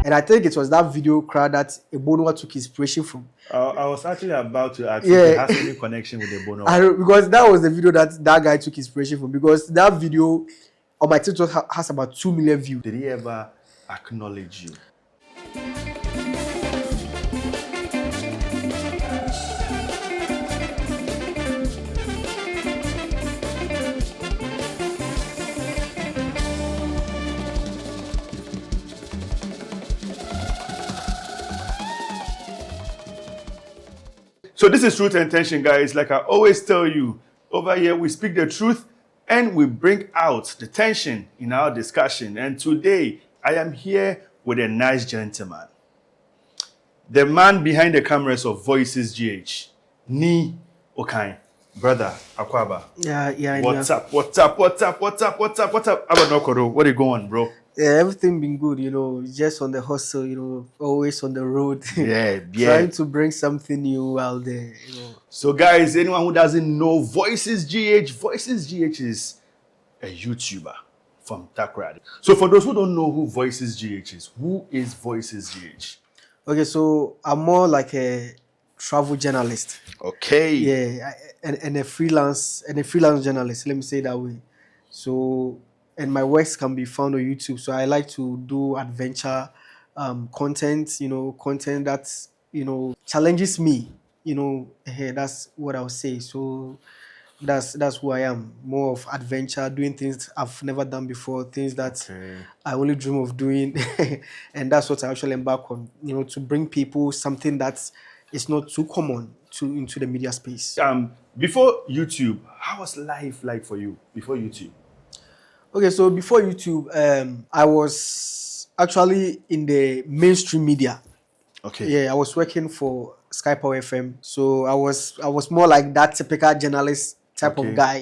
And I think it was that video crowd that Ebonoa took inspiration from. I was actually about to ask if it has any connection with the Bono. Because that was the video that guy took inspiration from. Because that video on my TikTok has about 2 million views. Did he ever acknowledge you? So this is Truth and Tension, guys. Like I always tell you, over here we speak the truth and we bring out the tension in our discussion. And today I am here with a nice gentleman. The man behind the cameras of Voices GH, Ni Okai. Brother Akwaba. Yeah. What's up? Abanokoro, what are you going, bro? Yeah, everything been good, just on the hustle, always on the road. Yeah. Trying to bring something new out there, So guys, anyone who doesn't know Voices GH is a YouTuber from Takoradi. So for those who don't know who Voices GH is, who is Voices GH? Okay, so I'm more like a travel journalist. Okay. Yeah, and a freelance journalist, let me say it that way. So, and my works can be found on YouTube. So I like to do adventure content, content that, challenges me, that's what I would say. So that's who I am. More of adventure, doing things I've never done before, things that I only dream of doing. And that's what I actually embark on, to bring people something that is not too common into the media space. Before YouTube, how was life like for you before YouTube? Okay, so before YouTube, I was actually in the mainstream media. Okay. Yeah, I was working for Sky Power FM. So I was more like that typical journalist type of guy.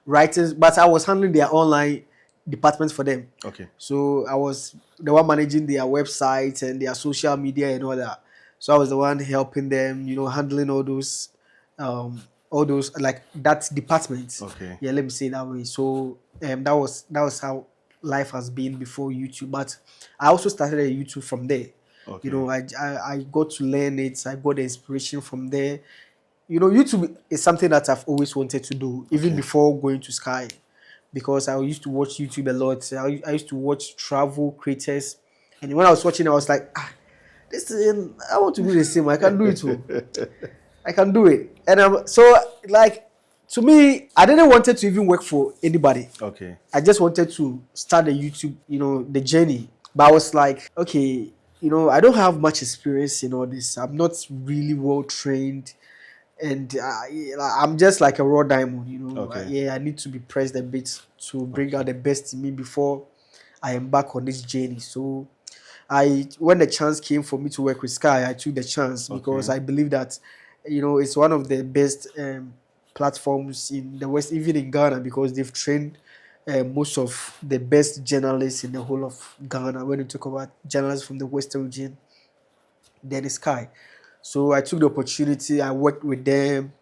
Writers, but I was handling their online department for them. Okay. So I was the one managing their website and their social media and all that. So I was the one helping them, handling all those like that department. Okay. Yeah, let me say it that way. So that was how life has been before YouTube. But I also started a YouTube from there. Okay. I got to learn it. I got the inspiration from there. YouTube is something that I've always wanted to do, even before going to Sky, because I used to watch YouTube a lot. I used to watch travel creators, and when I was watching, I was like, I want to do the same. I can do it too. I can do it. And so, like, to me, I didn't want to even work for anybody. Okay. I just wanted to start the YouTube, the journey. But I was like, okay, I don't have much experience in all this. I'm not really well trained. And I'm just like a raw diamond, Okay. I need to be pressed a bit to bring out the best in me before I embark on this journey. So when the chance came for me to work with Sky, I took the chance because I believe that, it's one of the best platforms in the West, even in Ghana, because they've trained most of the best journalists in the whole of Ghana. When you talk about journalists from the Western region, then it's Sky. So I took the opportunity, I worked with them,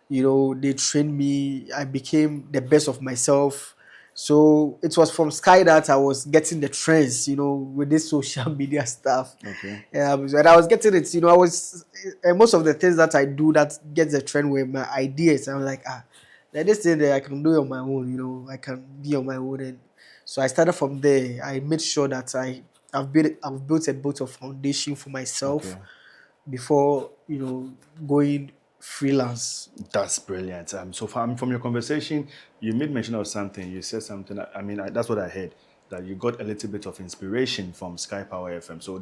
they trained me, I became the best of myself. So it was from Sky that I was getting the trends, with this social media stuff. Okay. When I was getting it, I was, most of the things that I do that gets the trend were my ideas. I was like, this thing that I can do it on my own, I can be on my own. And so I started from there. I made sure that I've built a bit of foundation for myself before, going freelance. That's brilliant. So from your conversation, you made mention of something. You said something. That's what I heard. That you got a little bit of inspiration from Sky Power FM. So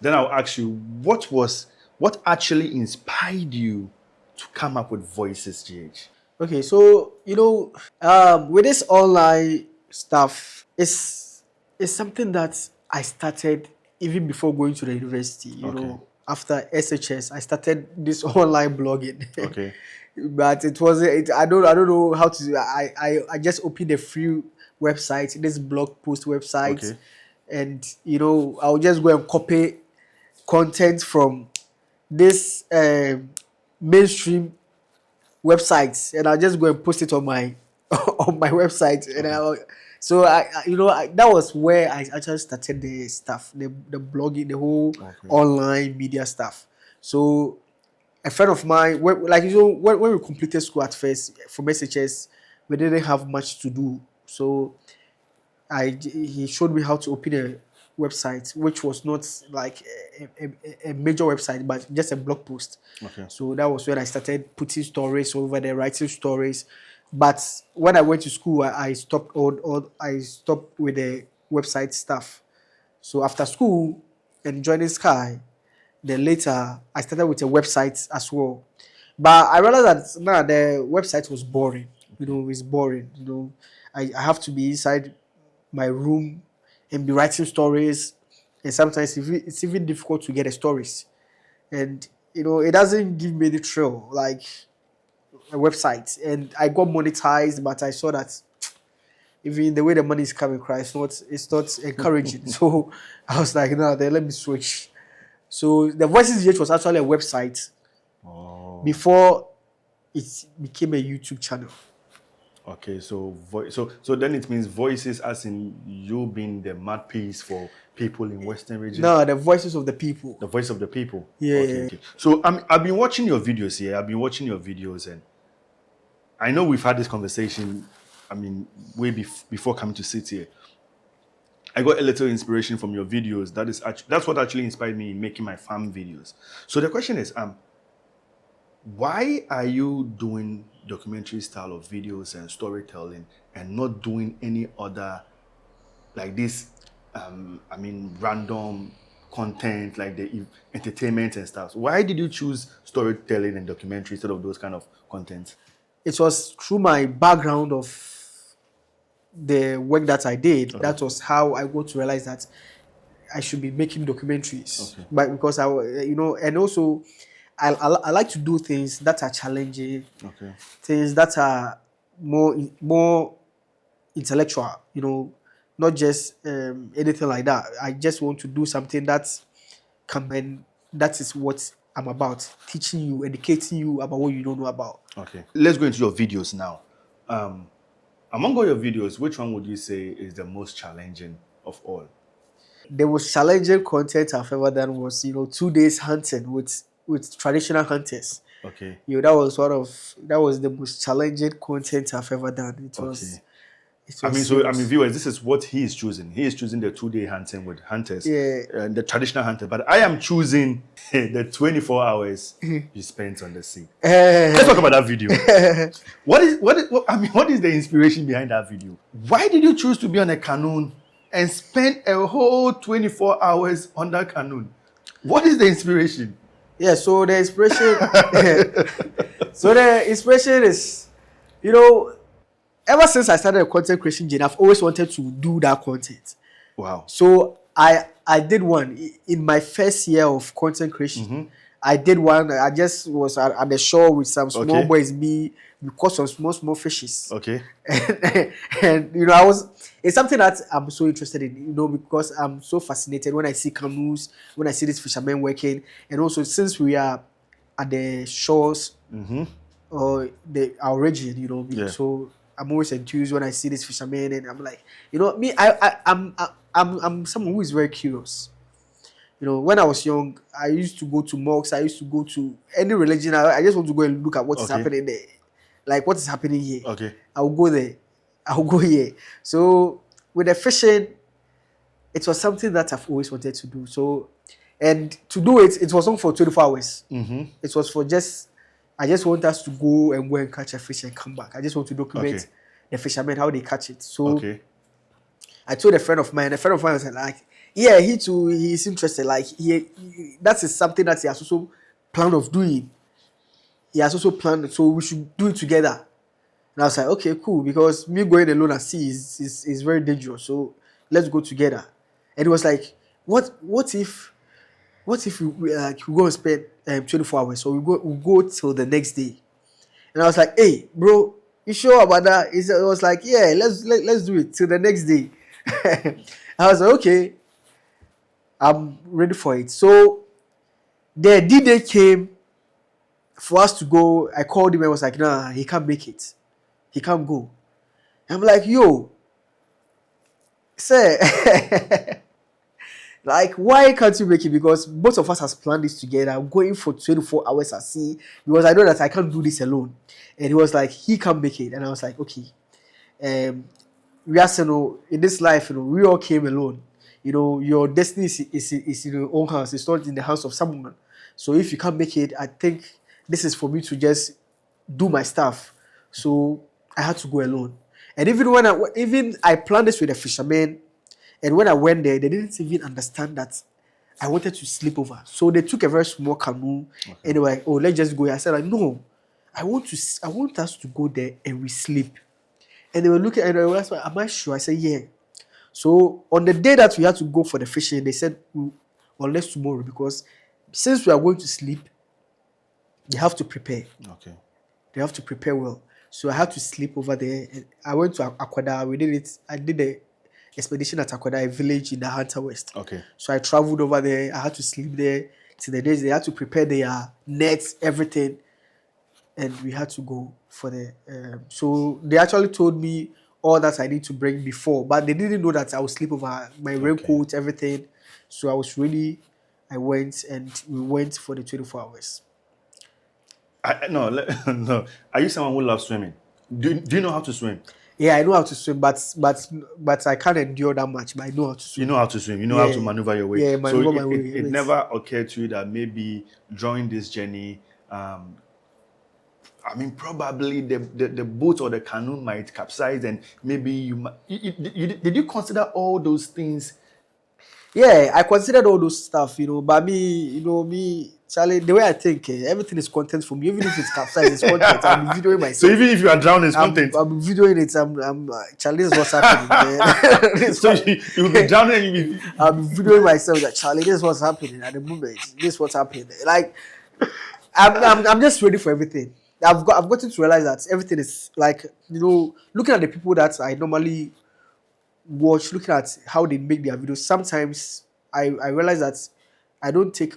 then I'll ask you, what actually inspired you to come up with Voices GH? Okay, so with this online stuff, it's something that I started even before going to the university. After SHS, I started this online blogging. Okay. But it wasn't. I don't know how to. I just opened a free website, this blog post website, and I'll just go and copy content from this mainstream websites, and I'll just go and post it on my on my website, and So that was where I actually started the stuff, the blogging, the whole Okay. online media stuff. So a friend of mine, like when we completed school at first from SHS, we didn't have much to do. So he showed me how to open a website, which was not like a major website, but just a blog post. Okay. So that was when I started putting stories over there, writing stories. But when I went to school, I stopped I stopped with the website stuff. So after school and joining Sky, then later I started with a website as well. But I realized that now the website was boring. It's boring. I have to be inside my room and be writing stories. And sometimes it's even difficult to get the stories. And it doesn't give me the thrill like a website. And I got monetized, but I saw that even the way the money is coming, it's not encouraging. So I was like, no, then let me switch. So the Voices Yet was actually a website Oh. before it became a YouTube channel. Okay, so so then it means voices, as in you being the mouthpiece for people in Western region. No, the voices of the people. The voice of the people. Yeah. Okay. So I've been watching your videos here. I've been watching your videos, and I know we've had this conversation. I mean, way before coming to sit here. I got a little inspiration from your videos. That's what actually inspired me in making my farm videos. So the question is, why are you doing documentary style of videos and storytelling and not doing any other like this random content like the entertainment and stuff? Why did you choose storytelling and documentary instead of those kind of content? It was through my background of the work that I did. That was how I got to realize that I should be making documentaries. Okay. But because and also I like to do things that are challenging, Okay. things that are more intellectual, not just anything like that. I just want to do something that that is what I'm about, teaching you, educating you about what you don't know about. Okay. Let's go into your videos now. Among all your videos, which one would you say is the most challenging of all? The most challenging content I've ever done was 2 days hunting with traditional hunters. Okay. That was the most challenging content I've ever done. It was Viewers, this is what he is choosing. He is choosing the 2-day hunting with hunters, Yeah. the traditional hunter. But I am choosing the 24 hours you spent on the sea. Let's talk about that video. What is the inspiration behind that video? Why did you choose to be on a canoe and spend a whole 24 hours on that canoe? What is the inspiration? Yeah, so the inspiration is, ever since I started a content creation journey, I've always wanted to do that content. Wow. So I did one in my first year of content creation. Mm-hmm. I did one. I just was at the shore with some small Okay. boys. We caught some small fishes. Okay. And it's something that I'm so interested in, because I'm so fascinated when I see canoes, when I see these fishermen working, and also since we are at the shores or our region, Yeah. so I'm always enthused when I see these fishermen, and I'm like, me, I'm someone who is very curious. When I was young, I used to go to mosques. I used to go to any religion. I just want to go and look at what is happening there. Like, what is happening here? Okay. I'll go there. I'll go here. So, with the fishing, it was something that I've always wanted to do. So, and to do it, it wasn't for 24 hours. Mm-hmm. It was for I just want us to go and catch a fish and come back. I just want to document the fishermen, how they catch it. So, I told a friend of mine was like, yeah, he too, he's interested. Like, that is something that he has also planned of doing. He has also planned, so we should do it together. And I was like, okay, cool, because me going alone at sea is very dangerous. So let's go together. And it was like, what if we go and spend 24 hours? So we go till the next day. And I was like, hey, bro, you sure about that? It was like, yeah, let's do it till the next day. I was like, okay, I'm ready for it. So the D-Day came for us to go. I called him and was like, nah, he can't make it. He can't go. I'm like, yo, say, like, why can't you make it? Because both of us has planned this together. I'm going for 24 hours at sea because I know that I can't do this alone. And he was like, he can't make it. And I was like, okay. We are, in this life, we all came alone. Your destiny is in your own hands. It's not in the hands of someone. So if you can't make it, I think this is for me to just do my stuff. So I had to go alone. And even I planned this with a fisherman, and when I went there, they didn't even understand that I wanted to sleep over. So they took a very small canoe, and they were like, "Oh, let's just go." I said, "Like, no, I want us to go there and we sleep." And they were looking, and they were asking, "Am I sure?" I said, "Yeah." So on the day that we had to go for the fishing, they said, "Unless tomorrow, because since we are going to sleep, they have to prepare. Okay. They have to prepare well." So I had to sleep over there. And I went to Akwada. We did it. I did the expedition at Takoradi, a village in the Hunter West. Okay. So I traveled over there. I had to sleep there till the days. They had to prepare their nets, everything, and we had to go for the. So they actually told me all that I need to bring before, but they didn't know that I would sleep over my raincoat, everything. So I was ready. I went and we went for the 24 hours. No. Are you someone who loves swimming? Do you know how to swim? Yeah, I know how to swim, but I can't endure that much. But I know how to swim. You know how to swim. You know how to maneuver your way. Yeah, maneuver my way. It never occurred to you that maybe during this journey, probably the boat or the canoe might capsize, and maybe you did you consider all those things? Yeah, I considered all those stuff, but me, Charlie, the way I think, everything is content for me. Even if it's capsized, it's content. I'm videoing myself. So even if you are drowning, it's content. I'm videoing it. Charlie, this is what's happening, man. So you'll be drowning and you'll be... I'm videoing myself that, Charlie, this is what's happening at the moment. This is what's happening. Like, I'm just ready for everything. I've gotten to realize that everything is like, looking at the people that I normally watch, looking at how they make their videos, sometimes I realize that I don't take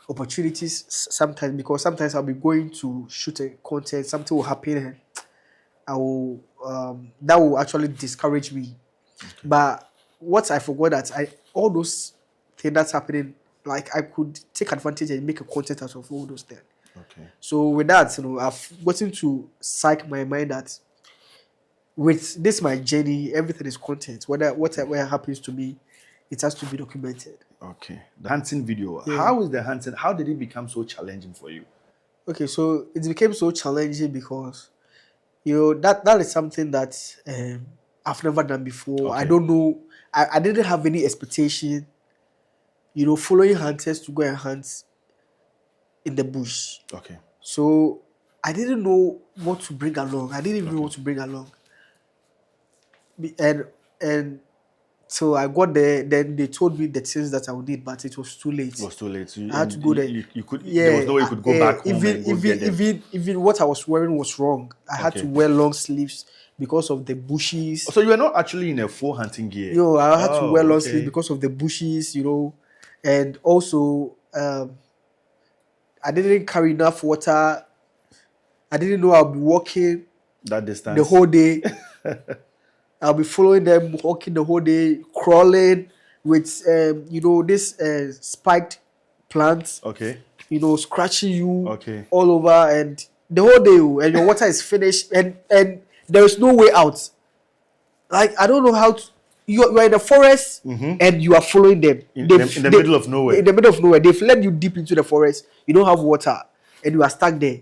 opportunities sometimes, because sometimes I'll be going to shoot a content, something will happen and I will that will actually discourage me. Okay. But what I forgot that all those things that's happening, like I could take advantage and make a content out of all those things. Okay. So with that, I've gotten to psych my mind that with this my journey, everything is content. Whatever happens to me, it has to be documented. Okay. The hunting video. Yeah. How is the hunting? How did it become so challenging for you? Okay, so it became so challenging because that is something that I've never done before. Okay. I don't know. I didn't have any expectation. Following hunters to go and hunt in the bush. Okay. So I didn't know what to bring along. I didn't even know what to bring along. And so I got there. Then they told me the things that I would need, but it was too late. It was too late. So I had to go there. You could. Yeah, there was no way you could go back home and go get them. Even what I was wearing was wrong. I had to wear long sleeves because of the bushes. So you were not actually in a full hunting gear. I had to wear long sleeves because of the bushes. And also I didn't carry enough water. I didn't know I'll be walking that distance the whole day. I'll be following them, walking the whole day, crawling with, this spiked plants. Okay. Scratching you all over, and the whole day, and your water is finished, and there is no way out. Like, I don't know how to. You are in the forest, and you are following them. In the middle of nowhere. In the middle of nowhere. They've led you deep into the forest. You don't have water, and you are stuck there.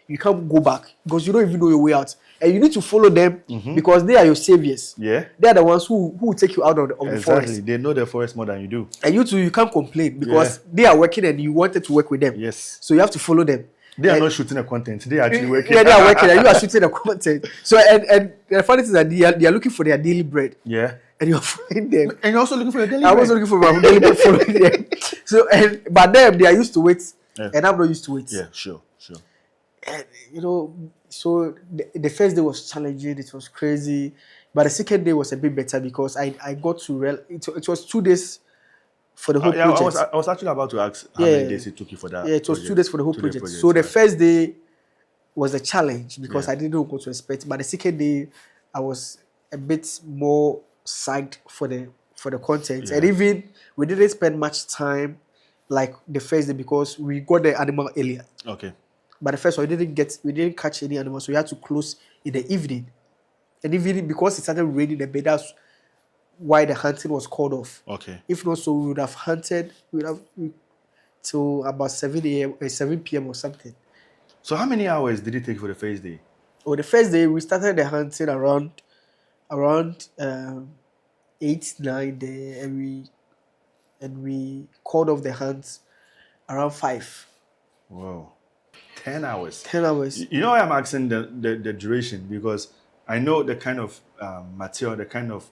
You can't go back because you don't even know your way out. And you need to follow them because they are your saviors. Yeah. They are the ones who will take you out of the forest. Exactly. They know the forest more than you do. And you too, you can't complain because they are working and you wanted to work with them. Yes. So you have to follow them. They are not shooting the content. They are actually working. Yeah, they are working and you are shooting the content. So and the funny thing is that they are looking for their daily bread. Yeah. And you're following them. And you're also looking for your daily bread. I'm also looking for my daily bread following them. So but them, they are used to it. Yeah. And I'm not used to it. Yeah, sure. And so the first day was challenging, it was crazy, but the second day was a bit better because I got to it was 2 days for the whole project. I was actually about to ask how many days it took you for that. Yeah, it was 2 days for the whole project. So the first day was a challenge because I didn't know what to expect, but the second day I was a bit more psyched for the content, and Yeah. even we didn't spend much time like the first day because we got the animal earlier. Okay. But the first one we didn't catch any animals, so we had to close in the evening. And even because it started raining a bit, that's why the hunting was called off. Okay. If not, so we would have hunted. We would have till about 7 a.m. 7 p.m. or something. So how many hours did it take for the first day? Well, the first day we started the hunting around 8 9 there, and we called off the hunt around 5. Whoa. 10 hours. 10 hours. You know why I'm asking the duration? Because I know the kind of material, the kind of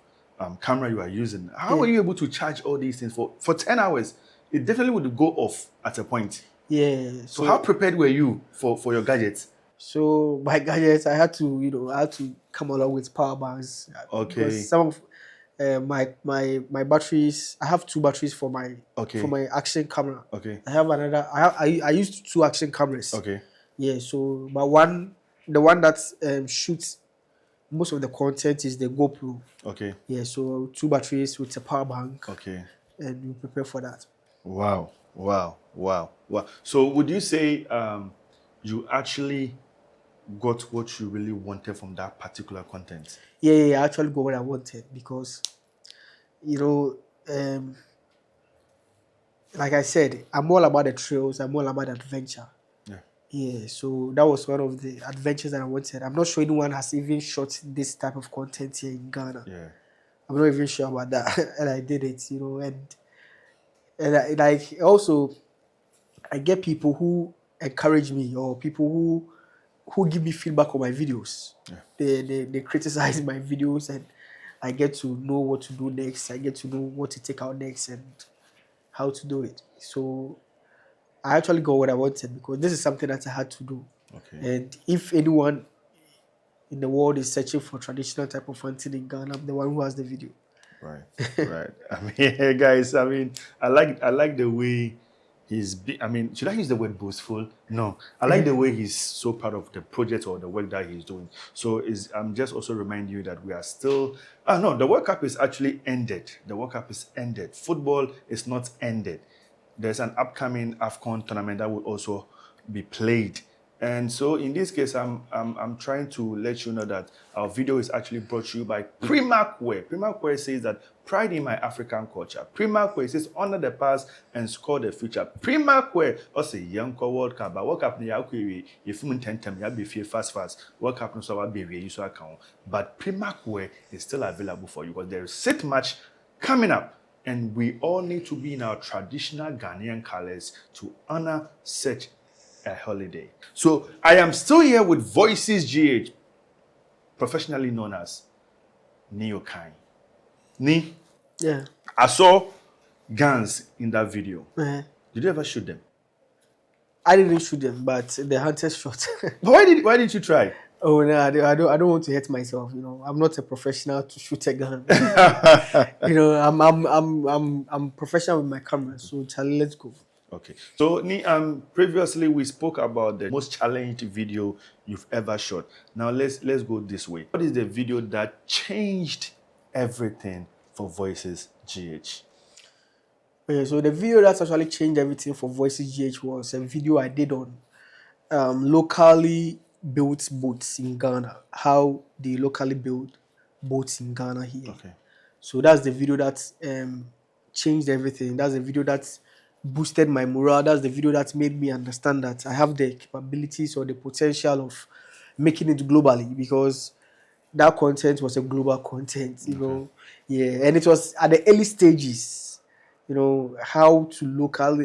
camera you are using. How were you able to charge all these things for 10 hours? It definitely would go off at a point. Yeah. So how prepared were you for your gadgets? So my gadgets, I had to come along with power banks. Okay. Because some of my batteries, I have 2 batteries for my action camera. Okay. I have another. I used 2 action cameras. Okay. Yeah. So but the one that shoots most of the content is the GoPro. Okay. Yeah. So 2 batteries with a power bank. Okay. And we prepare for that. Wow. So would you say you actually got what you really wanted from that particular content? Yeah, I actually got what I wanted because, like I said, I'm all about the trails. I'm all about adventure. Yeah. Yeah, so that was one of the adventures that I wanted. I'm not sure anyone has even shot this type of content here in Ghana. Yeah. I'm not even sure about that, and I did it, and like also, I get people who encourage me or people who give me feedback on my videos. Yeah. They criticize my videos, and I get to know what to do next. I get to know what to take out next and how to do it. So I actually got what I wanted because this is something that I had to do. Okay. And if anyone in the world is searching for traditional type of hunting in Ghana, I'm the one who has the video. Right. I mean, guys, I like the way should I use the word boastful? No. I like the way he's so proud of the project or the work that he's doing. So I'm just also reminding you that we are still no, the World Cup is actually ended. The World Cup is ended. Football is not ended. There's an upcoming AFCON tournament that will also be played. And so in this case, I'm trying to let you know that our video is actually brought to you by Primarkware. Primarkware says that pride in my African culture. Primarkware says honor the past and score the future. Primarkware also young World Cup. But World Cup ni yakwe if you tentem ya be fast. World Cup no so wa be you so account. But Primarkware is still available for you because there is set match coming up. And we all need to be in our traditional Ghanaian colors to honor such a holiday. So I am still here with Voices GH, professionally known as Neokai. Ni, Yeah. I saw guns in that video. Uh-huh. Did you ever shoot them? I didn't shoot them, but the hunters shot. But why didn't you try? Oh no, I don't want to hurt myself. I'm not a professional to shoot a gun. I'm professional with my camera. So Charlie, let's go. Okay. So previously we spoke about the most challenged video you've ever shot. Now let's go this way. What is the video that changed everything for Voices GH? Okay, so the video that actually changed everything for Voices GH was a video I did on locally built boats in Ghana. How they locally build boats in Ghana here. Okay. So that's the video that changed everything. That's the video that boosted my morale. That's the video that made me understand that I have the capabilities or the potential of making it globally, because that content was a global content, Yeah, and it was at the early stages, how local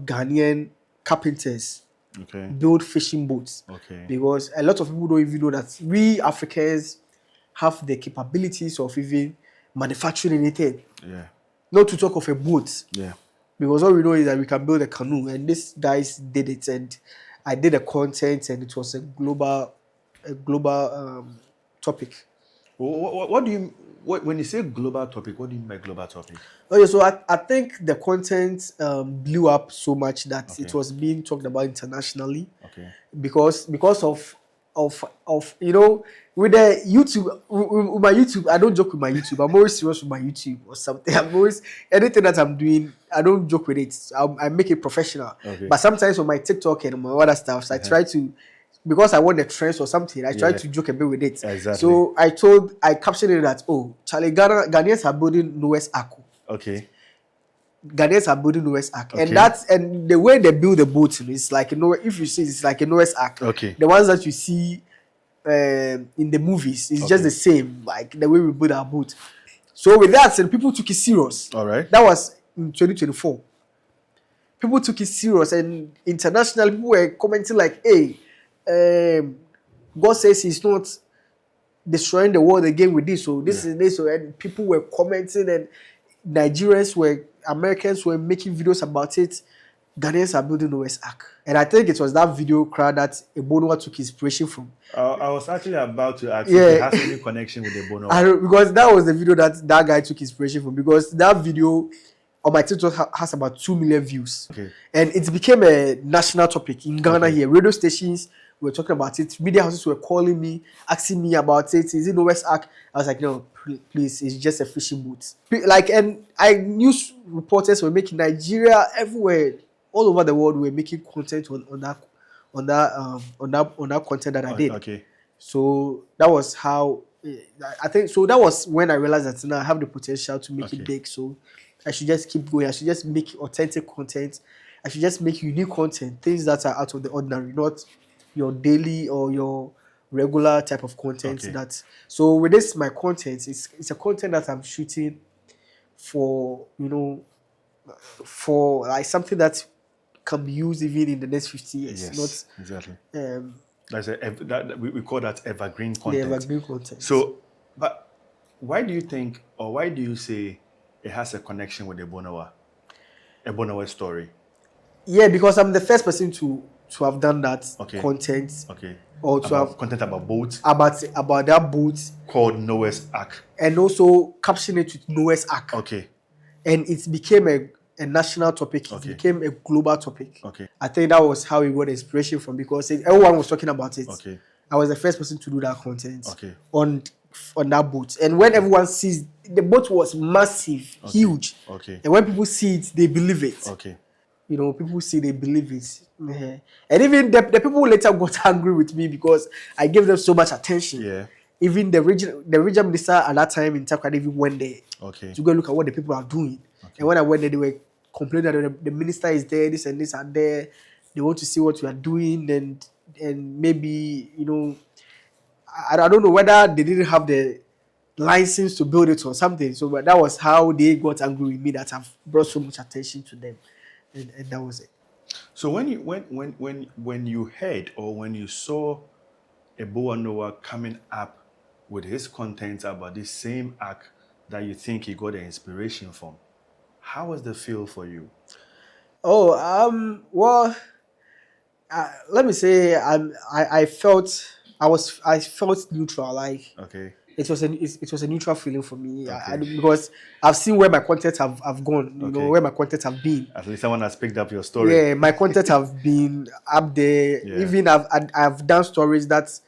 Ghanaian carpenters build fishing boats. Okay. Because a lot of people don't even know that we Africans have the capabilities of even manufacturing anything. Yeah. Not to talk of a boat. Yeah. Because all we know is that we can build a canoe, and these guys did it, and I did the content, and it was a global topic. What do you when you say global topic? What do you mean by global topic? Okay, so I think the content blew up so much that it was being talked about internationally. Okay. Because of with the YouTube, with my YouTube, I don't joke with my YouTube. I'm always serious with my YouTube or something. I'm always anything that I'm doing, I don't joke with it. I make it professional. Okay. But sometimes on my TikTok and my other stuff, so I try to, because I want the trends or something, I try to joke a bit with it. Exactly. So I captioned it that, Charlie, Ghanaians are building Noah's Ark. Okay. Ghanaians are building Noah's Ark, and the way they build the boat is like if you see, it's like a Noah's Ark. Okay. The ones that you see in the movies is just the same, like the way we build our boat. So with that said, people took it serious. All right. That was in 2024. People took it serious, and international people were commenting like, "Hey, God says He's not destroying the world again with this." So this is this. So, and people were commenting, and Americans were making videos about it. Ghanaians are building Noah's Ark. And I think it was that video crowd that Ebonowa took inspiration from. I was actually about to ask if it has any connection with Ebonowa. Because that was the video that guy took inspiration from. Because that video on my TikTok has about 2 million views. Okay. And it became a national topic in Ghana here. Radio stations were talking about it. Media houses were calling me, asking me about it. Is it Noah's Ark? I was like, no, please, it's just a fishing boat. Like, and news reporters were making Nigeria everywhere. All over the world, we were making content on that content that I did. Okay. So that was how I think. So that was when I realized that now I have the potential to make it big. So I should just keep going. I should just make authentic content. I should just make unique content, things that are out of the ordinary, not your daily or your regular type of content. So with this, my content it's a content that I'm shooting for for like something that can be used even in the next 50 years. Yes, exactly. We call that evergreen content. The evergreen content. So, but why do you think, or why do you say it has a connection with Ebonowa's story? Yeah, because I'm the first person to have done that content. Okay. Or to have content about boats. About that boat called Noah's Ark. And also caption it with Noah's Ark. Okay. And it became a national topic. It became a global topic. Okay. I think that was how we got inspiration from, because everyone was talking about it. Okay. I was the first person to do that content. Okay. On that boat. And when everyone sees, the boat was massive, huge. Okay. And when people see it, they believe it. Okay. People see, they believe it. And even the people later got angry with me because I gave them so much attention. Yeah. Even the regional minister at that time in Takoradi even went there to go look at what the people are doing. And when I went there, they were complaining that the minister is there, this and this are there. They want to see what we are doing, and maybe I don't know whether they didn't have the license to build it or something. So, but that was how they got angry with me, that I've brought so much attention to them, and that was it. So when you heard or when you saw Ebonowa coming up with his content about this same ark that you think he got the inspiration from, how was the feel for you? Well, let me say, I felt neutral. Like, it was a neutral feeling for me. Because I've seen where my content have gone. Where my content have been. At least someone has picked up your story. Yeah, my content have been up there. Yeah. Even I've done stories that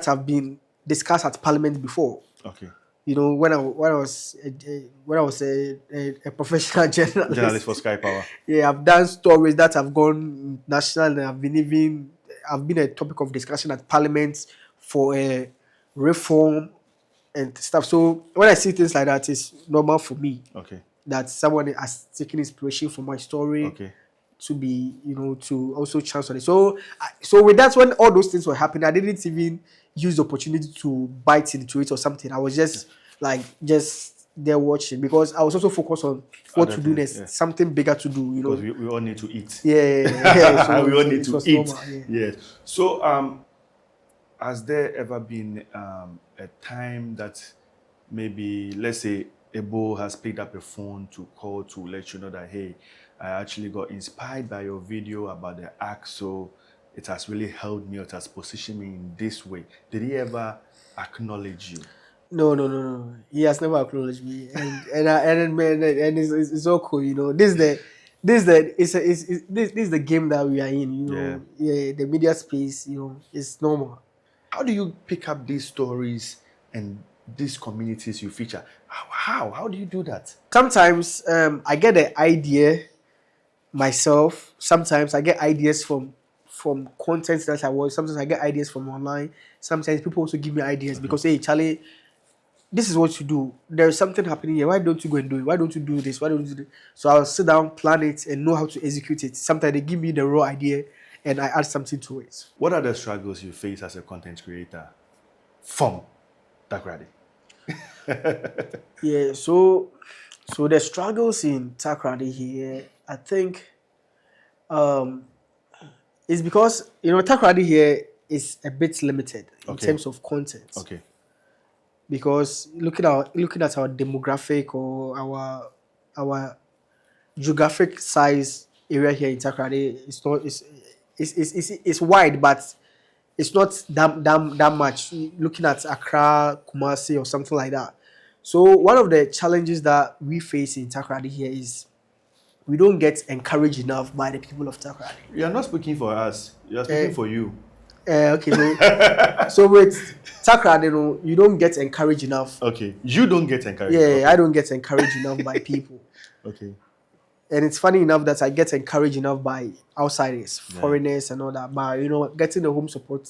have been discussed at Parliament before. Okay. When I was a professional journalist for Sky Power. Yeah, I've done stories that have gone national, and I've been a topic of discussion at Parliament for a reform and stuff. So when I see things like that, it's normal for me. Okay. That someone has taken inspiration from my story. Okay. To be, to also chance on it. So with that, when all those things were happening, I didn't even use the opportunity to bite into it or something. I was just there watching, because I was also focused on what to do next, something bigger to do. Because we all need to eat. Yeah. So, we all need to eat. Normal, Yes. So has there ever been a time that maybe, let's say, Ebo has picked up a phone to call to let you know that, hey, I actually got inspired by your video about the ark, so it has really helped me, or it has positioned me in this way. Did he ever acknowledge you? No. He has never acknowledged me, and it's so cool. This is the game that we are in. The media space. It's normal. How do you pick up these stories and these communities you feature? How do you do that? Sometimes I get the idea myself. Sometimes I get ideas from content that I watch. Sometimes I get ideas from online. Sometimes people also give me ideas because, hey, Charlie, this is what you do. There's something happening here. Why don't you go and do it? Why don't you do this? Why don't you do this? So I'll sit down, plan it, and know how to execute it. Sometimes they give me the raw idea and I add something to it. What are the struggles you face as a content creator from Takoradi? Yeah, so the struggles in Takoradi here, I think um it's because Takoradi here is a bit limited in Okay. terms of content. Okay. Because looking at our demographic or our geographic size area here in Takoradi, it's wide, but it's not that much. Looking at Accra, Kumasi, or something like that. So one of the challenges that we face in Takoradi here is we don't get encouraged enough by the people of Takoradi. You are not speaking for us. You are speaking for you. Okay, so with Takoradi, you don't get encouraged enough. Okay. You don't get encouraged. Yeah, Okay. I don't get encouraged enough by people. Okay. And it's funny enough that I get encouraged enough by outsiders, foreigners, and all that. But getting the home support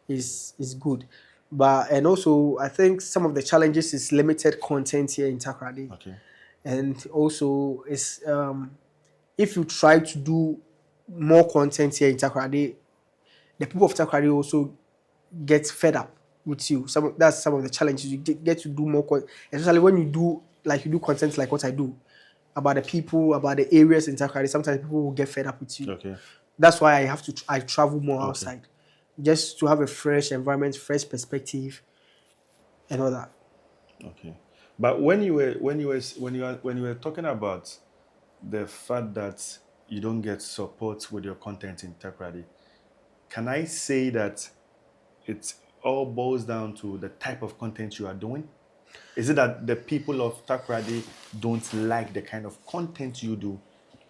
is good. And also I think some of the challenges is limited content here in Takoradi. Okay. And also it's if you try to do more content here in Takoradi, the people of Takoradi also get fed up with you. That's some of the challenges. You get to do more content, especially when you do content like what I do about the people, about the areas in Takoradi. Sometimes people will get fed up with you. Okay. That's why I travel more outside, just to have a fresh environment, fresh perspective, and all that. Okay. But when you were talking about the fact that you don't get support with your content in Takoradi, can I say that it all boils down to the type of content you are doing? Is it that the people of Takoradi don't like the kind of content you do?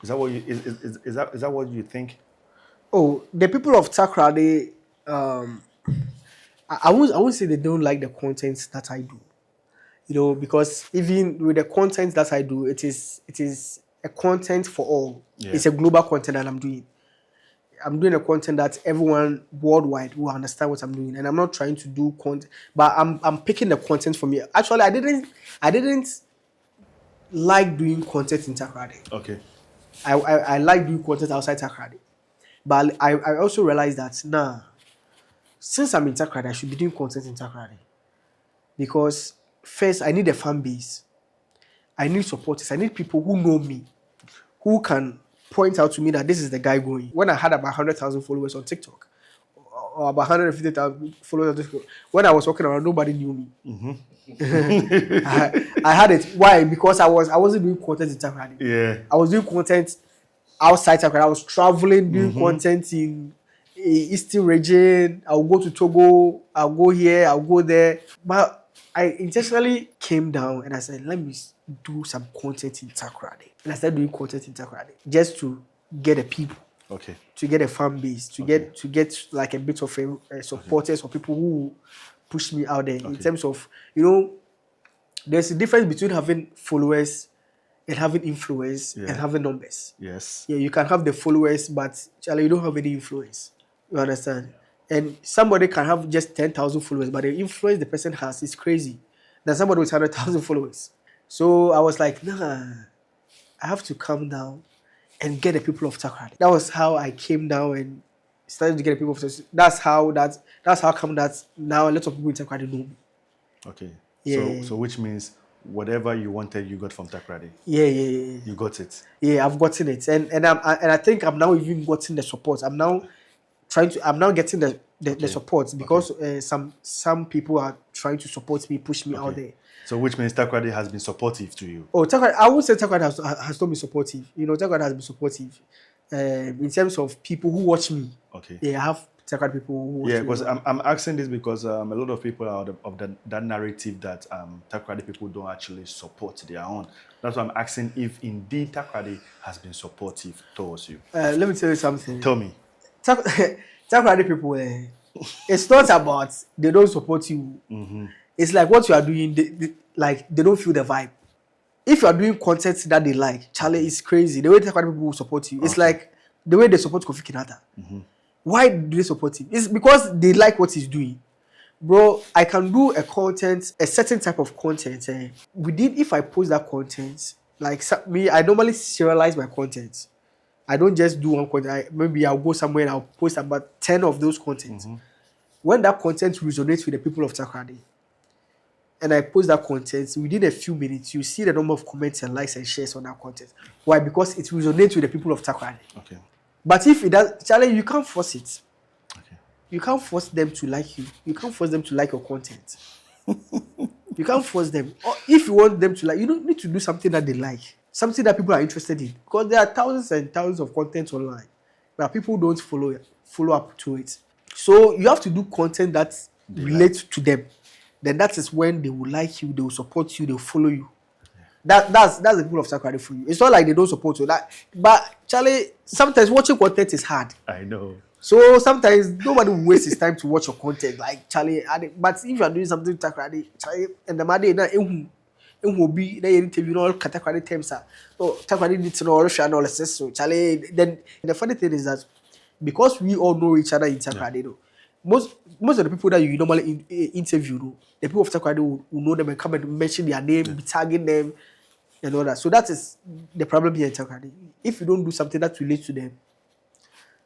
Is that what you is that what you think? Oh, the people of Takoradi, I won't say they don't like the content that I do. Because even with the content that I do, it is a content for all. Yeah. It's a global content that I'm doing. I'm doing a content that everyone worldwide will understand what I'm doing, and I'm not trying to do content, but I'm picking the content for me. Actually, I didn't like doing content in Takoradi. Okay. I like doing content outside Takoradi, but I also realized that since I'm in Takoradi, I should be doing content in Takoradi, because first I need a fan base, I need supporters, I need people who know me, who can point out to me that this is the guy going. When I had about 100,000 followers on TikTok, or about 150,000 followers on TikTok, when I was walking around, nobody knew me. Mm-hmm. I had it. Why? Because I wasn't doing content in Takoradi. Yeah. I was doing content outside Takoradi. I was traveling, doing content in Eastern region. I'll go to Togo. I'll go here. I'll go there. But I intentionally came down and I said, let me do some content in Takoradi. And I started doing content in Takoradi just to get the people, Okay. to get a fan base, to get like a bit of supporters or people who push me out there in terms of, there's a difference between having followers and having influence and having numbers. Yes. Yeah, you can have the followers, but Charlie, you don't have any influence. You understand? And somebody can have just 10,000 followers, but the influence the person has is crazy than somebody with 100,000 followers. So I was like, I have to calm down and get the people of Takoradi. That was how I came down and started to get the people of Takoradi. That's how come that now a lot of people in Takoradi know me. Okay. Yeah. So which means whatever you wanted, you got from Takoradi. Yeah. You got it. Yeah, I've gotten it, and I think I'm now even getting the support. I'm now getting the support because some people are trying to support me, push me out there. So which means Takoradi has been supportive to you. Oh, Takoradi, I would say Takoradi has not been supportive. Takoradi has been supportive in terms of people who watch me. Okay. Yeah, I have Takoradi people who watch me. Yeah, because I'm asking this because a lot of people are of that narrative that Takoradi people don't actually support their own. That's why I'm asking if indeed Takoradi has been supportive towards you. Let me tell you something. Tell me. Takoradi people, It's not about they don't support you. It's like what you are doing, like they don't feel the vibe. If you are doing content that they like, Charlie, it's crazy. The way people will support you, it's like the way they support Kofi Kinata. Why do they support him? It's because they like what he's doing. Bro, I can do a certain type of content. If I post that content, like me, I normally serialize my content. I don't just do one content. Maybe I'll go somewhere and I'll post about 10 of those contents. When that content resonates with the people of Takoradi, and I post that content, within a few minutes, you see the number of comments and likes and shares on that content. Why? Because it resonates with the people of Takoradi. Okay. But if it does, Charlie, you can't force it. Okay. You can't force them to like you. You can't force them to like your content. You can't force them. Or if you want them to like, you don't need to do something that they like, something that people are interested in. Because there are thousands and thousands of content online, but people don't follow up to it. So you have to do content that relates to them. Then that is when they will like you, they will support you, they will follow you. That's the people of Takoradi for you. It's not like they don't support you. But Charlie, sometimes watching content is hard. I know. So sometimes nobody will waste his time to watch your content. Like Charlie, but if you are doing something Takoradi, Charlie, and the money na will be there interview all Takoradi terms are. Oh, Takoradi needs to know all the so Charlie. Then the funny thing is that because we all know each other in Takoradi, most of the people that you normally interview, the people of Takoradi will know them and come and mention their name, be tagging them, and all that. So that is the problem here in Takoradi. If you don't do something that relates to them,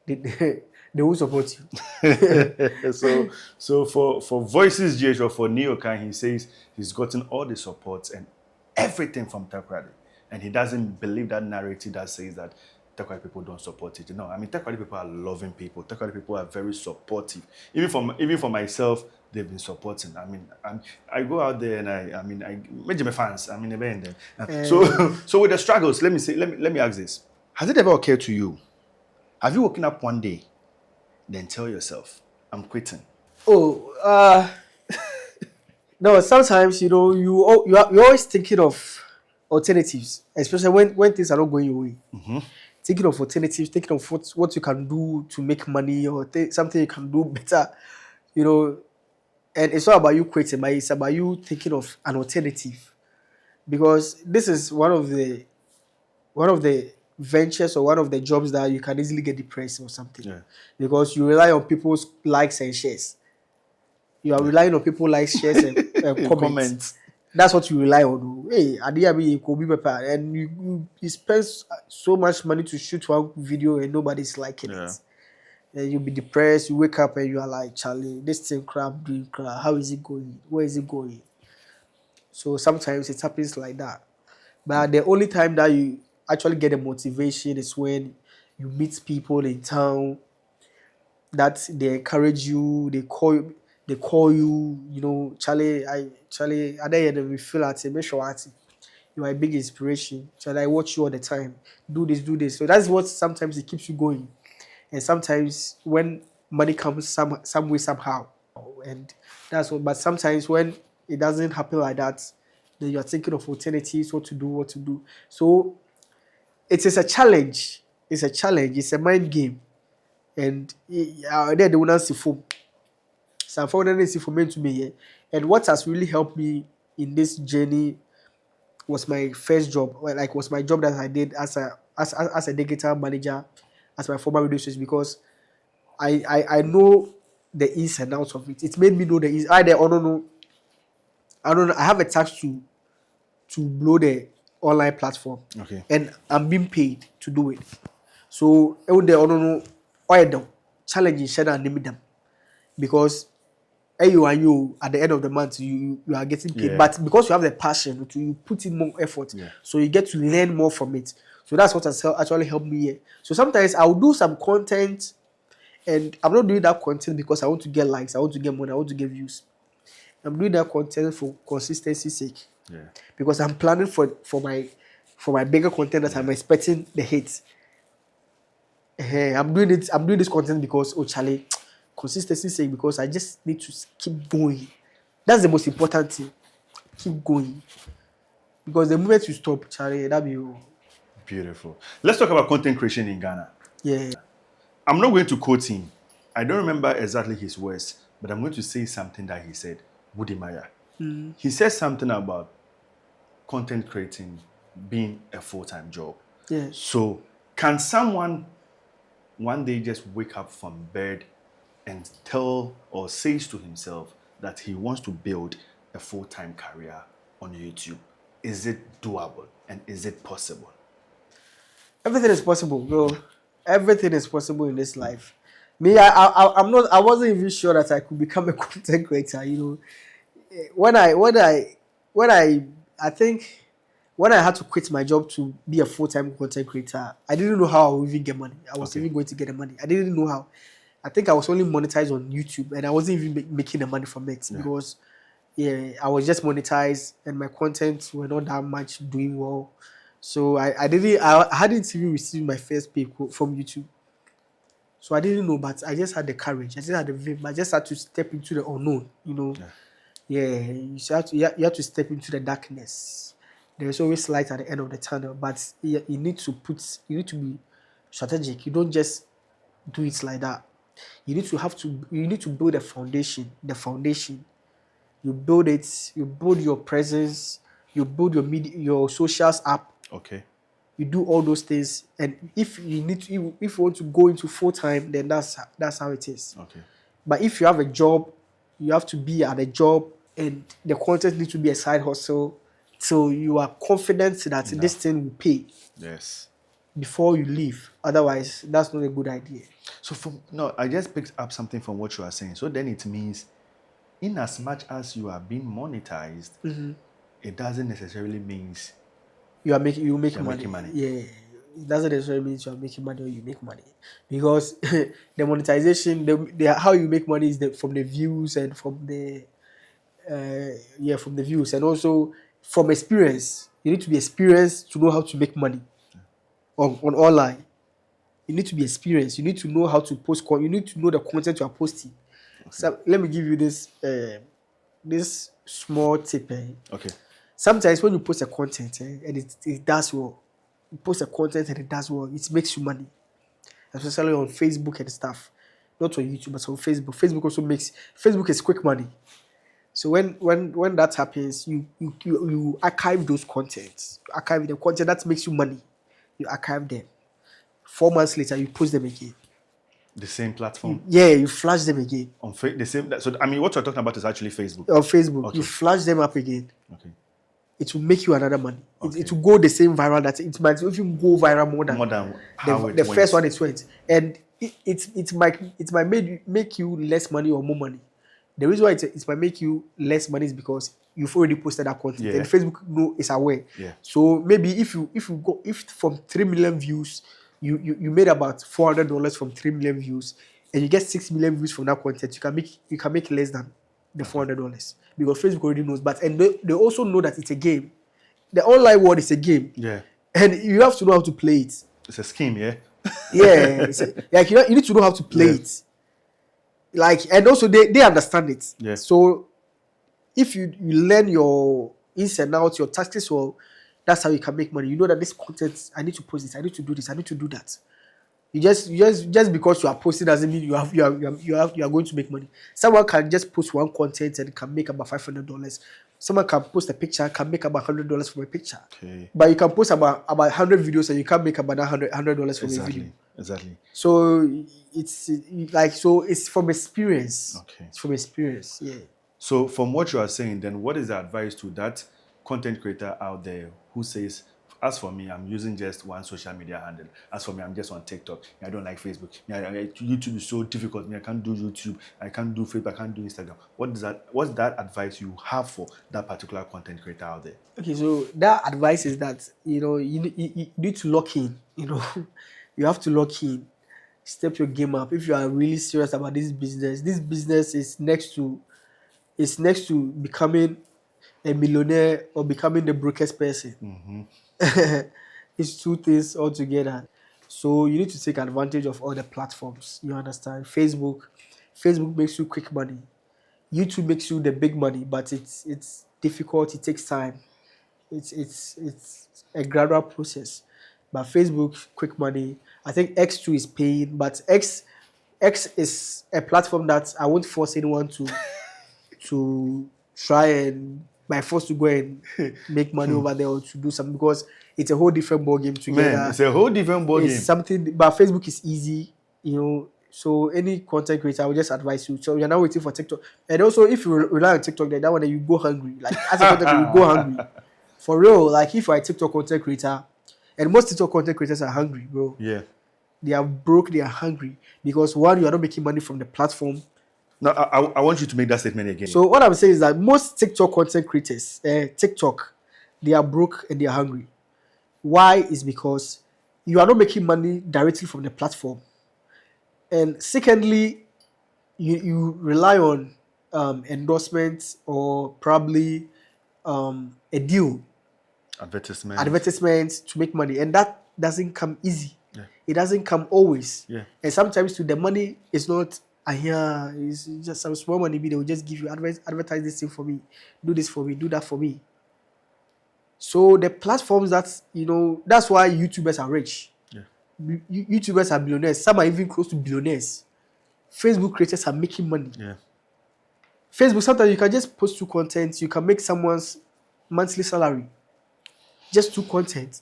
they will support you. so for Voices GH or for Neokan, he says he's gotten all the support and everything from Takoradi, and he doesn't believe that narrative that says that Takoradi people don't support it. No, I mean Takoradi people are loving people. Takoradi people are very supportive. Even for myself, they've been supporting. I mean, I go out there and I major fans. I mean, they're in there. So with the struggles, let me ask this: has it ever occurred to you? Have you woken up one day, then tell yourself, "I'm quitting"? Oh, no. Sometimes you're always thinking of alternatives, especially when things are not going your way. Thinking of alternatives, thinking of what you can do to make money or something you can do better, And it's not about you quitting, but it's about you thinking of an alternative, because this is one of the ventures or one of the jobs that you can easily get depressed or something, because you rely on people's likes and shares. You are relying on people likes, shares, and comments. That's what you rely on. Hey, and you spend so much money to shoot one video and nobody's liking it. Then you'll be depressed. You wake up and you are like, Charlie, this thing crap, doing crap. How is it going? Where is it going? So sometimes it happens like that. But the only time that you actually get a motivation is when you meet people in town that they encourage you, they call you, Charlie, I don't we feel at make sure at you are a big inspiration. Charlie, I watch you all the time. Do this. So that's what sometimes it keeps you going. And sometimes when money comes some way, somehow. And that's what, but sometimes when it doesn't happen like that, then you're thinking of alternatives, what to do. So it is a challenge. It's a mind game. And then they will not see foam. So unfortunately, for me to me here. And what has really helped me in this journey was my first job. Was my job that I did as a digital manager, as my former radio station, because I know the ins and outs of it. It made me know the ins. I don't know. I have a task to blow the online platform. Okay. And I'm being paid to do it. So I don't know why the challenging share and limit them, because you at the end of the month you are getting paid, but because you have the passion, you put in more effort, so you get to learn more from it. So that's what has actually helped me here. So sometimes I'll do some content, and I'm not doing that content because I want to get likes, I want to get money, I want to get views. I'm doing that content for consistency's sake, because I'm planning for my bigger content that I'm expecting the hits. I'm doing this content because Charlie, consistency sake, because I just need to keep going. That's the most important thing. Keep going. Because the moment you stop, Charlie, that'll be beautiful. Let's talk about content creation in Ghana. Yeah. I'm not going to quote him, I don't remember exactly his words, but I'm going to say something that he said. Woody Maya. He said something about content creating being a full-time job. Yeah. So can someone one day just wake up from bed and tell or says to himself that he wants to build a full-time career on YouTube? Is it doable and is it possible? Everything is possible, bro. Everything is possible in this life. Me, I'm not. I wasn't even sure that I could become a content creator. When I, when I, when I think when I had to quit my job to be a full-time content creator, I didn't know how I would even get money. I was Okay. even going to get the money. I didn't know how. I think I was only monetized on YouTube, and I wasn't even making the money from it because, yeah, I was just monetized, and my content were not that much doing well. So I hadn't even received my first pay from YouTube. So I didn't know, but I just had the courage. I just had the vim. I just had to step into the unknown. Yeah, you have to step into the darkness. There's always light at the end of the tunnel, but you need to be strategic. You don't just do it like that. You need to build a foundation. The foundation. You build it, you build your presence, you build your media, your socials app, Okay. you do all those things. And if you want to go into full time, then that's how it is. Okay. But if you have a job, you have to be at a job, and the content needs to be a side hustle, so you are confident that this thing will pay Yes. before you leave. Otherwise, that's not a good idea. So I just picked up something from what you are saying. So then it means in as much as you are being monetized, it doesn't necessarily means You make you're money. making money. Yeah, it doesn't necessarily mean you are making money or you make money, because the monetization, how you make money is from the views and from the views, and also from experience. You need to be experienced to know how to make money on online. You need to be experienced. You need to know how to post. You need to know the content you are posting. So let me give you this small tip. Okay. Sometimes when you post a content and it does well, you post a content and it does well, it makes you money, especially on Facebook and stuff. Not on YouTube, but on Facebook. Facebook is quick money. So when that happens, you archive those contents. You archive the content that makes you money. You archive them. 4 months later, you post them again. The same platform. You flash them again. On the same. So I mean, what you're talking about is actually Facebook. On Facebook, Okay. you flash them up again. Okay. It will make you another money. Okay. It will go the same viral that it might even go viral more than how the first one it went. And it might make you less money or more money. The reason why it might make you less money is because you've already posted that content, Yeah. and Facebook is aware. Yeah. So maybe if from 3 million views, you made about $400 from 3 million views, and you get 6 million views from that content, you can make less than the $400, because Facebook already knows. But and they also know that it's a game. The online world is a game. Yeah. And you have to know how to play it. It's a scheme, yeah. Yeah, you need to know how to play it. And also they understand it. Yeah. So if you learn your ins and outs, your tactics, well, that's how you can make money. You know that this content, I need to post this, I need to do this, I need to do that. You just because you are posting doesn't mean you are going to make money. Someone can just post one content and can make about $500. Someone can post a picture, can make about $100 from a picture. Okay. But you can post about 100 videos and you can't make about $100 from a video. Exactly. So it's from experience. Okay. It's from experience. Yeah. So from what you are saying, then what is the advice to that content creator out there who says, as for me, I'm using just one social media handle. As for me, I'm just on TikTok. I don't like Facebook. YouTube is so difficult. I can't do YouTube. I can't do Facebook. I can't do Instagram. What's that advice you have for that particular content creator out there? Okay, so that advice is that you need to lock in. You have to lock in, step your game up. If you are really serious about this business is next to becoming a millionaire or becoming the brokest person. It's two things altogether. So you need to take advantage of all the platforms. You understand? Facebook makes you quick money. YouTube makes you the big money, but it's difficult. It takes time. It's a gradual process. But Facebook, quick money. I think X2 is paying, but X is a platform that I won't force anyone to try and by force to go and make money over there or to do something, because it's a whole different ball game together. Man, it's a whole different ball It's game. something, but Facebook is easy, you know. So any content creator, I would just advise you. So you're now waiting for TikTok, and also if you rely on TikTok, then that one you go hungry. Like as a content creator, you go hungry for real. Like if you're a TikTok content creator, and most TikTok content creators are hungry, bro. Yeah. They are broke. They are hungry because one, you are not making money from the platform. Now, I want you to make that statement again. So what I'm saying is that most TikTok content creators, TikTok, they are broke and they are hungry. Why? Is because you are not making money directly from the platform. And secondly, you rely on endorsements or probably a deal, advertisements to make money. And that doesn't come easy. Yeah. It doesn't come always. Yeah. And sometimes too, the money is not here, it's just some small money. They will just give you advertise this thing for me, do this for me, do that for me. So the platforms that, you know, that's why YouTubers are rich. Yeah. YouTubers are billionaires. Some are even close to billionaires. Facebook creators are making money. Yeah. Facebook, sometimes you can just post 2 contents, you can make someone's monthly salary. Just 2 content.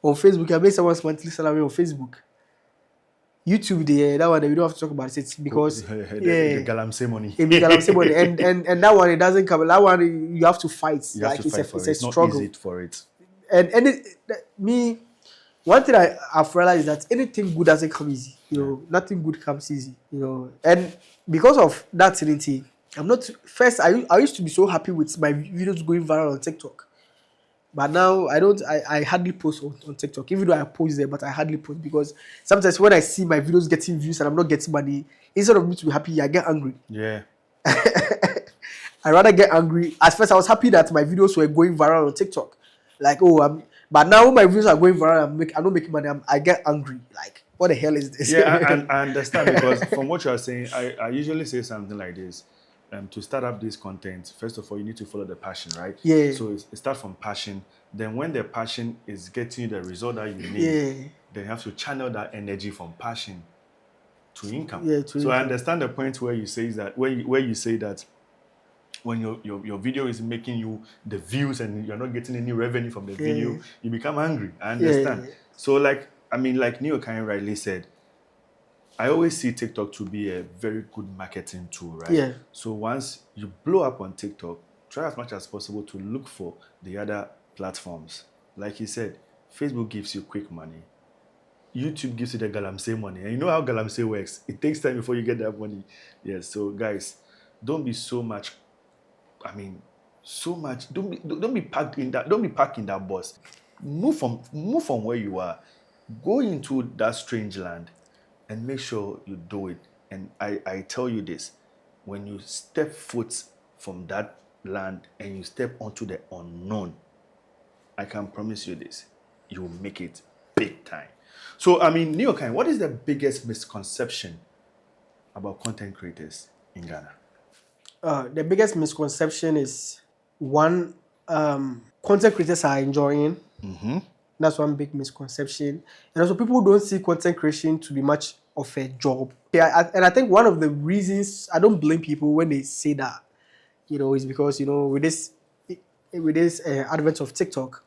On Facebook, you can make someone's monthly salary on Facebook. YouTube, that one we don't have to talk about it because the galamsey money. The galamsey money, and that one it doesn't come. That one you have to fight. You have to fight for it. It's struggle. Not easy for it. And one thing I've realized is that anything good doesn't come easy. You know, nothing good comes easy. You know, and because of that thing, I'm not. First, I used to be so happy with my videos going viral on TikTok. But now I don't. I hardly post on TikTok, even though I post there. But I hardly post because sometimes when I see my videos getting views and I'm not getting money, instead of me to be happy, I get angry. Yeah. I rather get angry. At first, I was happy that my videos were going viral on TikTok. Like, but now when my videos are going viral, I'm not making money. I get angry. Like, what the hell is this? Yeah, I understand because from what you are saying, I usually say something like this. To start up this content, first of all, you need to follow the passion, right? Yeah. So it start from passion. Then when the passion is getting you the result that you need, then you have to channel that energy from passion to income. Yeah, I understand the point where you say that where you say that when your video is making you the views and you're not getting any revenue from the video, you become angry. I understand. Yeah. So like Neo kind rightly said, I always see TikTok to be a very good marketing tool, right? Yeah. So once you blow up on TikTok, try as much as possible to look for the other platforms. Like he said, Facebook gives you quick money. YouTube gives you the galamsey money. And you know how galamsey works. It takes time before you get that money. Yes, so guys, don't be packed in that bus. Move from where you are. Go into that strange land and make sure you do it. And I tell you this, when you step foot from that land and you step onto the unknown, I can promise you this, you will make it big time. So, Neokai, what is the biggest misconception about content creators in Ghana? The biggest misconception is one, content creators are enjoying. Mm-hmm. That's one big misconception. And also people don't see content creation to be much of a job. Yeah, and I think one of the reasons, I don't blame people when they say that, you know, is because, you know, with this advent of TikTok,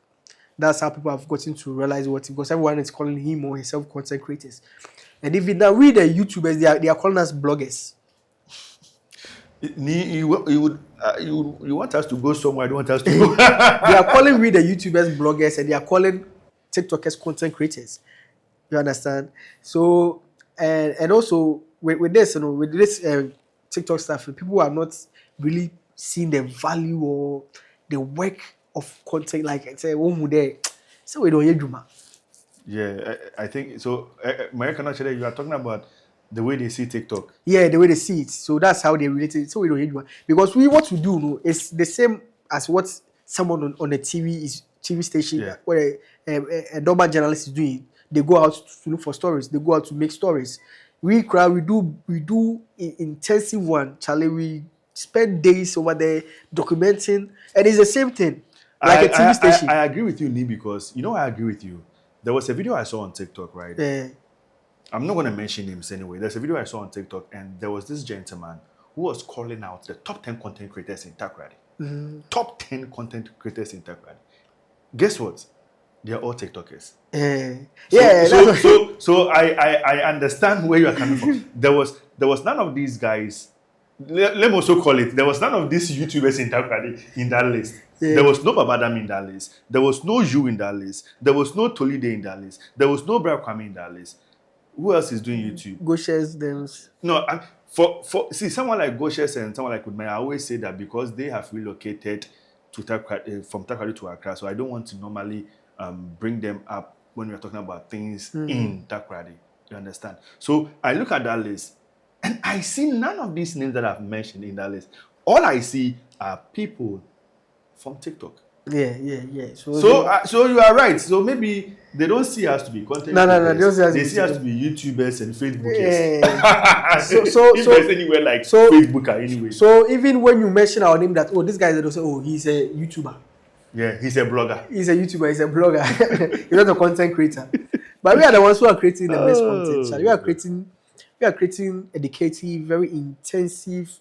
that's how people have gotten to realize because everyone is calling him or himself content creators. And even now, we the YouTubers, they are calling us bloggers. You want us to go somewhere? I don't want us to go. They are calling we the YouTubers bloggers, and they are calling TikTokers content creators. You understand? So and also with this, you know, with this TikTok stuff, people are not really seeing the value or the work of content. Like I say, so we don't hear Juma. Yeah, I think so. American actually, you are talking about the way they see TikTok. Yeah, the way they see it. So that's how they relate it. So we don't hear Juma. Because what we do, no, is the same as what someone on a TV station, where a normal journalist is doing. They go out to look for stories. They go out to make stories. We do intensive one, Charlie. We spend days over there documenting, and it's the same thing, like a TV station. I agree with you, Lee, because I agree with you. There was a video I saw on TikTok, right? Yeah. I'm not going to mention names anyway. There's a video I saw on TikTok, and there was this gentleman who was calling out the top 10 content creators in Takoradi. Top 10 content creators in Takoradi. Guess what? They're all TikTokers. So I understand where you are coming from. There was none of these guys. Let me also call it. There was none of these YouTubers in Takoradi in that list. Yeah. There was no Babadam in that list. There was no you in that list. There was no Tolide in that list. There was no Bra Kwame in that list. Who else is doing YouTube? Goshes them. No, see someone like Goshes and someone like Udmai, I always say that because they have relocated to from Takoradi to Accra, so I don't want to normally bring them up when we're talking about things in Takoradi. You understand? So I look at that list and I see none of these names that I've mentioned in that list. All I see are people from TikTok. Yeah. So you are right. So maybe they don't see us to be content creators. They see us to be YouTubers and Facebookers. Yeah. If there's anywhere like Facebooker anyway. So even when you mention our name, that this guy, they say, he's a YouTuber. Yeah, he's a blogger. He's a YouTuber. He's a blogger. He's not a content creator. But we are the ones who are creating the best content. We are creating educative, very intensive,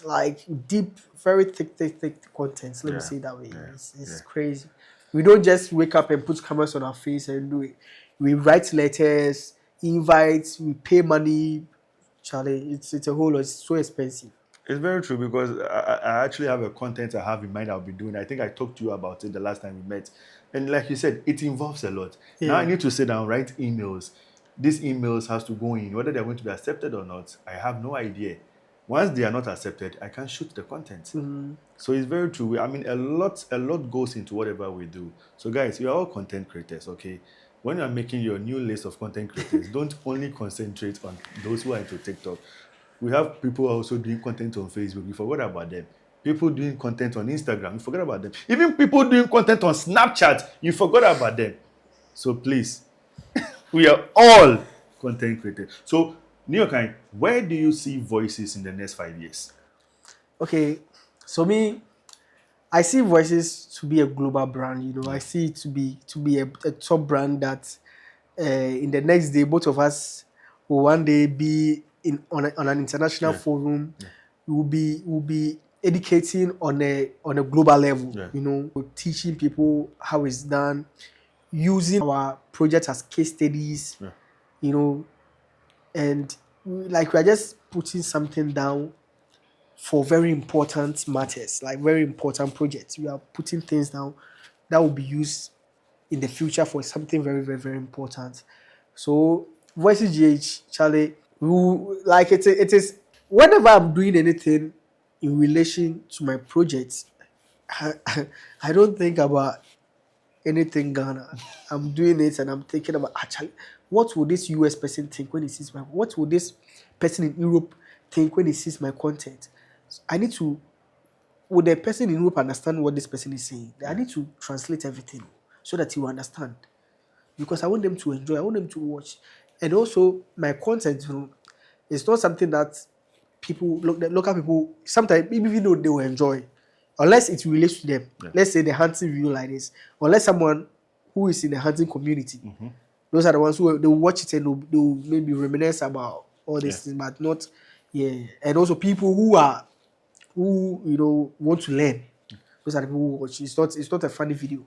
like deep, very thick content. Let me say it that way. It's crazy. We don't just wake up and put cameras on our face and do it. We write letters, invites, we pay money. Charlie, it's a whole lot. It's so expensive. It's very true because I actually have a content I have in mind I'll be doing. I think I talked to you about it the last time we met. And like you said, it involves a lot. Yeah. Now I need to sit down, write emails. These emails has to go in. Whether they're going to be accepted or not, I have no idea. Once they are not accepted, I can't shoot the content. So it's very true. I mean, a lot goes into whatever we do. So guys, we are all content creators, okay? When you are making your new list of content creators, don't only concentrate on those who are into TikTok. We have people also doing content on Facebook. We forgot about them. People doing content on Instagram. You forgot about them. Even people doing content on Snapchat. You forgot about them. So please, we are all content creators. So, Neokai, where do you see Voices in the next 5 years? Okay, so I see Voices to be a global brand. I see it to be a top brand that in the next day, both of us will one day be on an international forum. We'll be educating on a global level. Teaching people how it's done, using our project as case studies. And like we're just putting something down for very important matters, like very important projects. We are putting things down that will be used in the future for something very, very, very important. So Voices GH, Charlie, it is whenever I'm doing anything in relation to my project, I don't think about anything Ghana. I'm doing it and I'm thinking about actually what would this US person think when he sees what would this person in Europe think when he sees my content? So I need to, would the person in Europe understand what this person is saying? I need to translate everything so that he will understand. Because I want them to enjoy, I want them to watch. And also my content is not something that local people sometimes even though they will enjoy, unless it relates to them. Let's say the hunting video like this, unless someone who is in the hunting community, those are the ones who they will watch it and they'll maybe reminisce about all these things, but not and also people who want to learn. Those are the people who watch. It's not a funny video.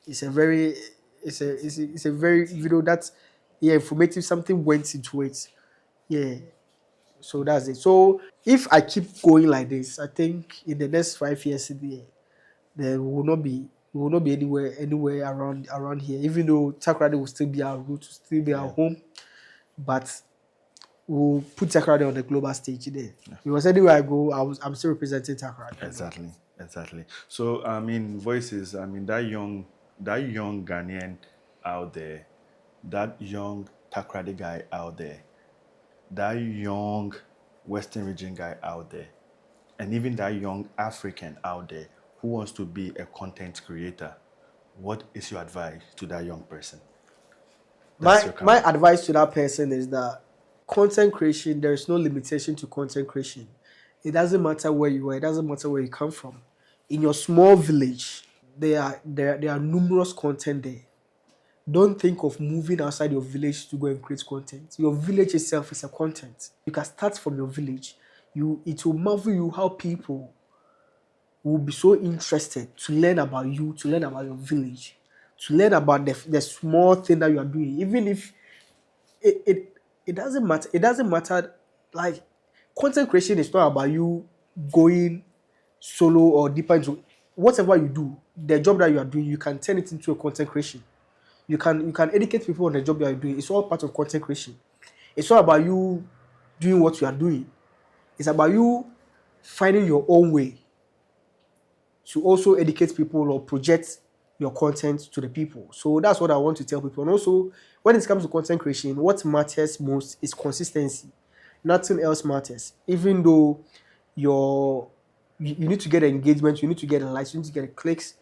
It's a very video that's informative. Something went into it. So that's it. So if I keep going like this, I think in the next 5 years, there will not be anywhere around here. Even though Takoradi will still be our root, will still be our home, but we'll put Takoradi on the global stage there. Because anywhere I go, I'm still representing Takoradi. Exactly. So I mean, Voices. I mean, that young Ghanaian out there, that young Takoradi guy out there, that young Western region guy out there, and even that young African out there who wants to be a content creator, what is your advice to that young person? My advice to that person is that content creation, there is no limitation to content creation. It doesn't matter where you are, it doesn't matter where you come from. In your small village, there are numerous content there. Don't think of moving outside your village to go and create content. Your village itself is a content. You can start from your village. It will marvel you how people will be so interested to learn about you, to learn about your village, to learn about the small thing that you are doing. Even if it doesn't matter. It doesn't matter. Like, content creation is not about you going solo or deeper into whatever you do. The job that you are doing, you can turn it into a content creation. You can educate people on the job that you're doing. It's all part of content creation. It's not about you doing what you are doing. It's about you finding your own way to also educate people or project your content to the people. So that's what I want to tell people. And also, when it comes to content creation, what matters most is consistency. Nothing else matters. Even though you need to get engagement, you need to get likes, you need to get clicks.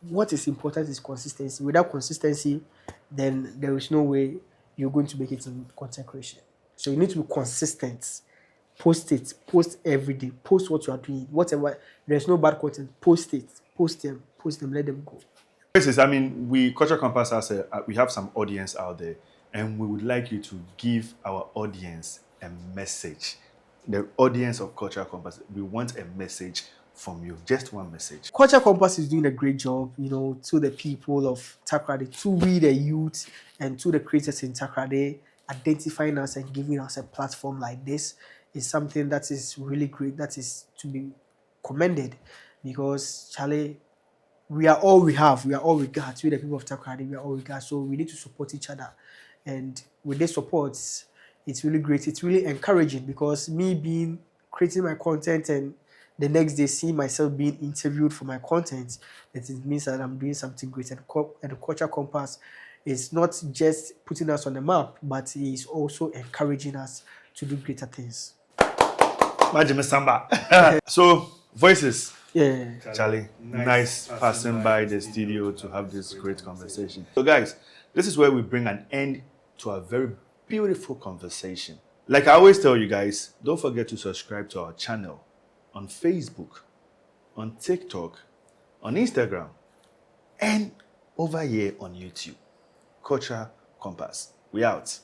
What is important is consistency. Without consistency, then there is no way you're going to make it in content creation. So you need to be consistent. Post it, post every day, post what you are doing, whatever. There's no bad content, post it, post them, let them go. I mean, we Culture Compass has we have some audience out there, and we would like you to give our audience a message. The audience of Culture Compass, we want a message from you, just one message. Culture Compass is doing a great job, to the people of Takoradi, to we the youth, and to the creators in Takoradi. Identifying us and giving us a platform like this is something that is really great. That is to be commended, because Charlie, we are all we have. We are all we got. We the people of Takoradi, we are all we got. So we need to support each other, and with this support, it's really great. It's really encouraging, because me being creating my content and the next day seeing myself being interviewed for my content, it means that I'm doing something great. And the Culture Compass is not just putting us on the map, but it is also encouraging us to do greater things. Majime Samba. So, voices. Yeah. Charlie, nice passing by the studio to have this great conversation. So, guys, this is where we bring an end to a very beautiful conversation. Like I always tell you guys, don't forget to subscribe to our channel on Facebook, on TikTok, on Instagram, and over here on YouTube. Culture Compass. We out.